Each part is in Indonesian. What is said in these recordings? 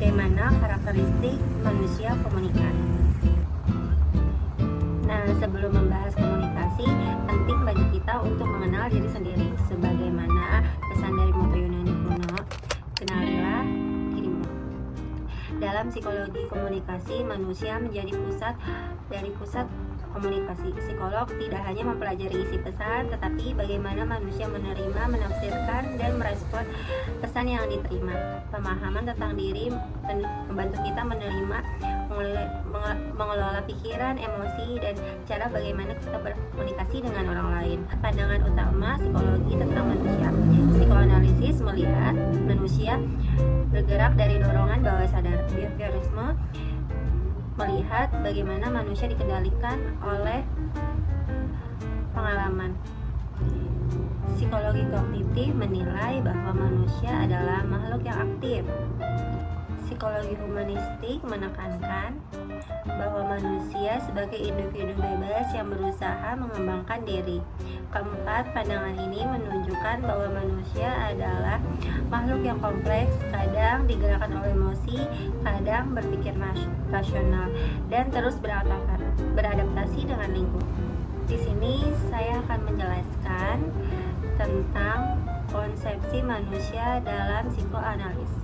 bagaimana karakteristik manusia komunikan. Nah, sebelum membahas komunikasi, penting bagi kita untuk mengenal diri sendiri. Sebagaimana pesan dari moto Yunani kuno, kenalilah dirimu. Dalam psikologi komunikasi, manusia menjadi pusat komunikasi. Psikolog tidak hanya mempelajari isi pesan, tetapi bagaimana manusia menerima, menafsirkan, dan merespon pesan yang diterima. Pemahaman tentang diri membantu kita menerima, mengelola pikiran, emosi, dan cara bagaimana kita berkomunikasi dengan orang lain. Pandangan utama psikologi tentang manusia. Psikoanalisis melihat manusia bergerak dari dorongan bawah sadar. Behaviorisme melihat bagaimana manusia dikendalikan oleh pengalaman. Psikologi kognitif menilai bahwa manusia adalah makhluk yang aktif. Psikologi humanistik menekankan bahwa manusia sebagai individu bebas yang berusaha mengembangkan diri. Keempat, pandangan ini menunjukkan bahwa manusia adalah makhluk yang kompleks, kadang digerakkan oleh emosi, kadang berpikir rasional, dan terus beradaptasi dengan lingkungan. Di sini saya akan menjelaskan tentang konsepsi manusia dalam psikoanalisa.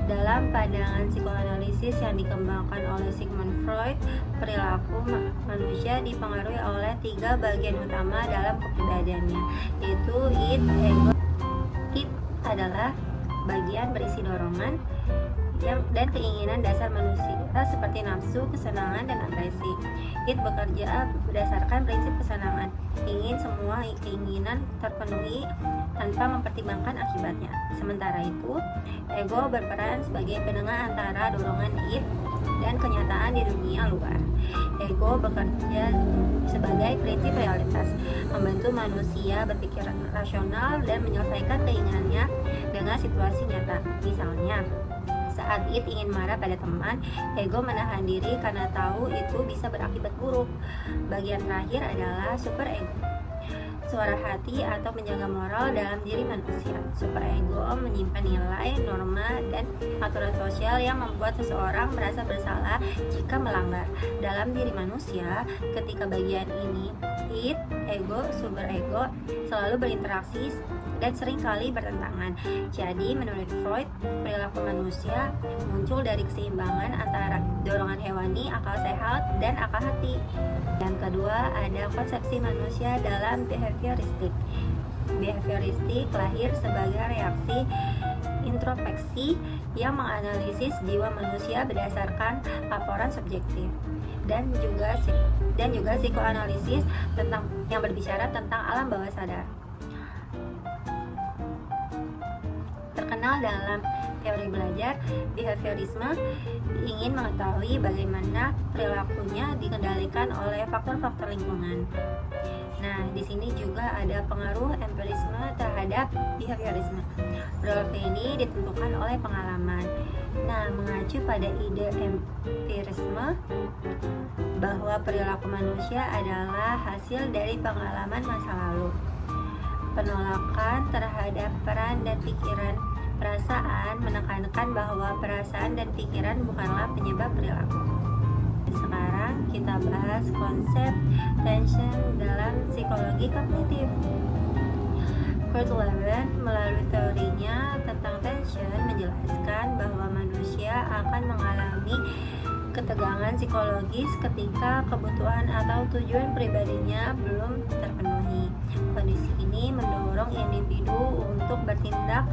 Dalam pandangan psikoanalisis yang dikembangkan oleh Sigmund Freud, perilaku manusia dipengaruhi oleh 3 bagian utama dalam kepribadiannya, yaitu id, ego. Id adalah bagian berisi dorongan dan keinginan dasar manusia seperti nafsu, kesenangan, dan agresi. Id bekerja berdasarkan prinsip kesenangan, ingin semua keinginan terpenuhi tanpa mempertimbangkan akibatnya. Sementara itu, ego berperan sebagai penengah antara dorongan id dan kenyataan di dunia luar. Ego bekerja sebagai prinsip realitas, membantu manusia berpikir rasional dan menyelesaikan keinginannya dengan situasi nyata. Misalnya, saat id ingin marah pada teman, ego menahan diri karena tahu itu bisa berakibat buruk. Bagian terakhir adalah super ego, suara hati atau menjaga moral dalam diri manusia. Super ego menyimpan nilai, norma, dan aturan sosial yang membuat seseorang merasa bersalah jika melanggar. Dalam diri manusia, ketika bagian ini, id, ego, super ego selalu berinteraksi dan seringkali bertentangan. Jadi menurut Freud, perilaku manusia muncul dari keseimbangan antara dorongan hewani, akal sehat, dan akal hati. Yang kedua, ada konsepsi manusia dalam behavioristik. Behavioristik lahir sebagai reaksi introspeksi yang menganalisis jiwa manusia berdasarkan laporan subjektif, dan juga psikoanalisis yang berbicara tentang alam bawah sadar. Terkenal dalam teori belajar, behaviorisme ingin mengetahui bagaimana perilakunya dikendalikan oleh faktor-faktor lingkungan. Nah, di sini juga ada pengaruh empirisme terhadap behaviorisme. Perilaku ini ditentukan oleh pengalaman. Nah, mengacu pada ide empirisme bahwa perilaku manusia adalah hasil dari pengalaman masa lalu. Penolakan terhadap peran dan pikiran perasaan menekankan bahwa perasaan dan pikiran bukanlah penyebab perilaku. Sekarang kita bahas konsep tension dalam psikologi kognitif. Kurt Lewin melalui teorinya tentang tension menjelaskan bahwa manusia akan mengalami ketegangan psikologis ketika kebutuhan atau tujuan pribadinya belum terpenuhi. Kondisi ini mendorong individu untuk bertindak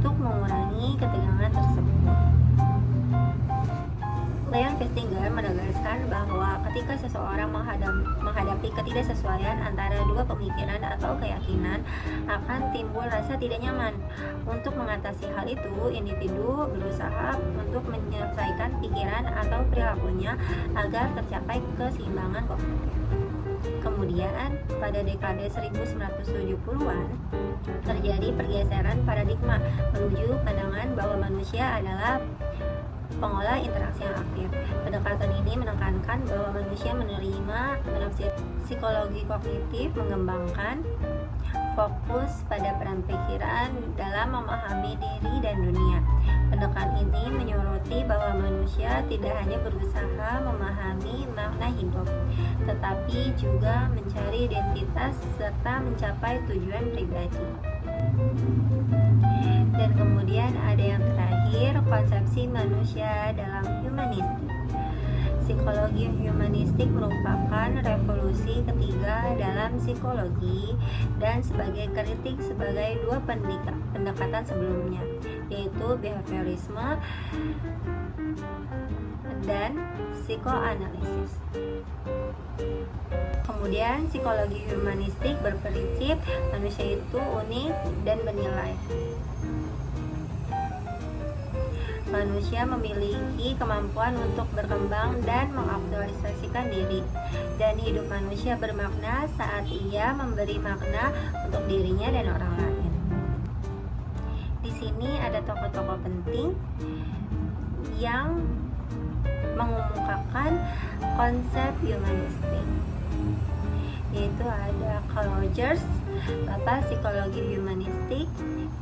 untuk mengurangi ketegangan tersebut. Leon Festinger menegaskan bahwa ketika seseorang menghadapi ketidaksesuaian antara dua pemikiran atau keyakinan, akan timbul rasa tidak nyaman. Untuk mengatasi hal itu, individu berusaha untuk menyelesaikan pikiran atau perilakunya agar tercapai keseimbangan kognitif. Kemudian, pada dekade 1970-an, terjadi pergeseran paradigma menuju pandangan bahwa manusia adalah pengolah interaksi yang aktif. Pendekatan ini menekankan bahwa manusia menerima, menafsir Psikologi kognitif mengembangkan fokus pada peran pikiran dalam memahami diri dan dunia. Pendekatan ini menyoroti bahwa manusia tidak hanya berusaha memahami makna hidup, tetapi juga mencari identitas serta mencapai tujuan pribadi. Dan kemudian ada yang terakhir, konsepsi manusia dalam humanistik. Psikologi humanistik merupakan revolusi ketiga dalam psikologi dan sebagai kritik sebagai dua pendekatan sebelumnya, yaitu behaviorisme dan psikoanalisis. Kemudian psikologi humanistik berprinsip manusia itu unik dan bernilai. Manusia memiliki kemampuan untuk berkembang dan mengaktualisasikan diri, dan hidup manusia bermakna saat ia memberi makna untuk dirinya dan orang lain. Di sini ada tokoh-tokoh penting yang mengumumkakan konsep humanistik, yaitu ada Carl Rogers, bapak psikologi humanistik,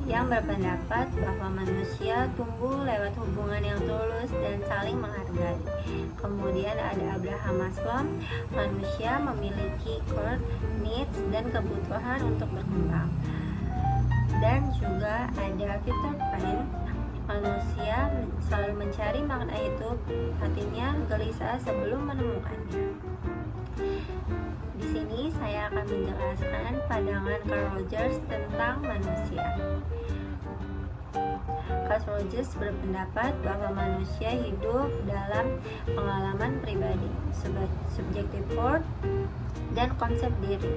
yang berpendapat bahwa manusia tumbuh lewat hubungan yang tulus dan saling menghargai. Kemudian ada Abraham Maslow, manusia memiliki core needs dan kebutuhan untuk berkembang. Dan juga ada Viktor Frankl, manusia selalu mencari makna hidup, artinya gelisah sebelum menemukannya. Di sini saya akan menjelaskan pandangan Carl Rogers tentang manusia. Carl Rogers berpendapat bahwa manusia hidup dalam pengalaman pribadi, subjective worth, dan konsep diri,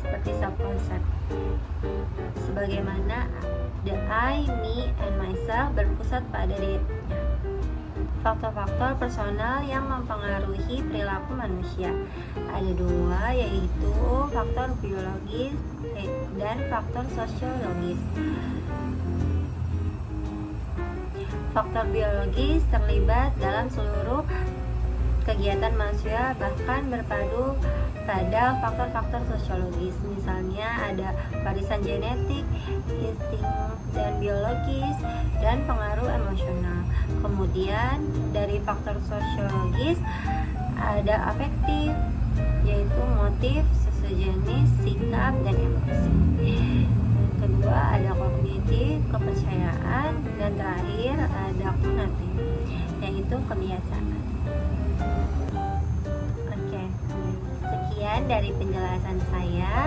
seperti self-concept. Sebagaimana the I, me, and myself berpusat pada dirinya. Faktor-faktor personal yang mempengaruhi perilaku manusia ada dua, yaitu faktor biologis dan faktor sosiologis. Faktor biologis terlibat dalam seluruh kegiatan manusia, bahkan berpadu pada faktor-faktor sosiologis. Misalnya ada warisan genetik, insting dan biologis, dan pengaruh emosional. Kemudian dari faktor sosiologis ada afektif, yaitu motif, sejenis, sikap, dan emosi. Kedua ada kognitif, kepercayaan, dan terakhir ada kognitif, yaitu kebiasaan. Oke, sekian dari penjelasan saya.